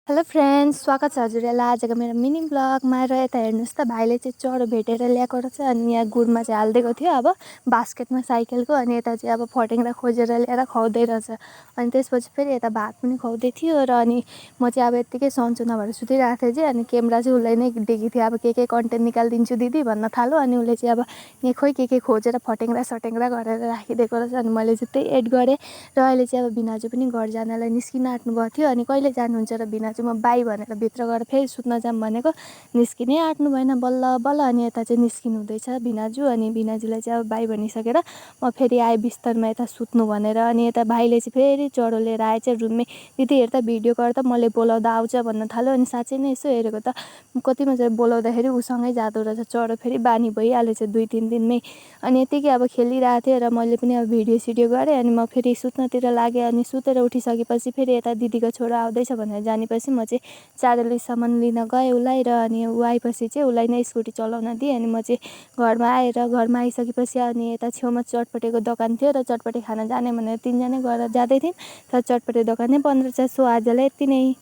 Hello friends, स्वागत छ हजुरहरूलाई आजको मेरो मिनी ब्लगमा। र यता हेर्नुहोस् त, भाइले चाहिँ चरो भेटेर ल्याएको रहेछ। अनि यहाँ गुडमा चाहिँ हालिदिएको थियो अब बास्केटमा साइकलको। अनि यता चाहिँ अब फटेङ्ग्रा खोजेर ल्याएर खुवाउँदै रहेछ। अनि त्यसपछि फेरि यता भात पनि खुवाउँदै थियो। र अनि म चाहिँ अब यत्तिकै सन्चो नभएर सुतिरहेको थिएँ चाहिँ। अनि क्यामेरा चाहिँ उसलाई नै दिएको थियो, अब के कन्टेन्ट निकालिदिन्छु दिदी भन्न थाल्यो। अनि उसले चाहिँ अब यहाँ खोइ के खोजेर फटेङ्ग्रा सटेङ्ग्रा गरेर राखिदिएको रहेछ। अनि मैले चाहिँ त्यही एड गरेँ। र अहिले चाहिँ अब भिनाजु पनि घर जानलाई निस्किन आँट्नुभएको थियो। अनि कहिले जानुहुन्छ र भिनाजु, म बाई भनेर भित्र गएर फेरि सुत्न जाऊँ भनेको, निस्किनै आँट्नु भएन बल्ल बल्ल। अनि यता चाहिँ निस्किनु हुँदैछ भिनाजु। अनि भिनाजुलाई चाहिँ अब बाई भनिसकेर म फेरि आएँ बिस्तरमा यता सुत्नु भनेर। अनि यता भाइले चाहिँ फेरि चरो लिएर आए चाहिँ रुममै, दिदी हेर त भिडियो गर त, मैले बोलाउँदा आउँछ भन्न थाल्यो। अनि साँच्चै नै यसो हेरेको त कति मजाले बोलाउँदाखेरि उसँगै जाँदो रहेछ चरो, फेरि बानी भइहालेछ 2-3 दिनमै। अनि यतिकै अब खेलिरहेको थिएँ र मैले पनि अब भिडियो सिडियो गरेँ। अनि म फेरि सुत्नतिर लागेँ। अनि सुतेर उठिसकेपछि फेरि यता दिदीको छोरा आउँदैछ भनेर जानेपछि म चाहिँ चारैलीसम्म लिन गएँ उसलाई। र अनि ऊ आएपछि चाहिँ उसलाई नै स्कुटी चलाउन दिएँ। अनि म चाहिँ घरमा आइसकेपछि अनि यता छेउमा चटपटेको दोकान थियो र चटपटे खान जाने भनेर 3जनै गएर जाँदै थियौँ। तर चटपटे दोकान नै बन्द रहेछ। सो आजलाई यति नै।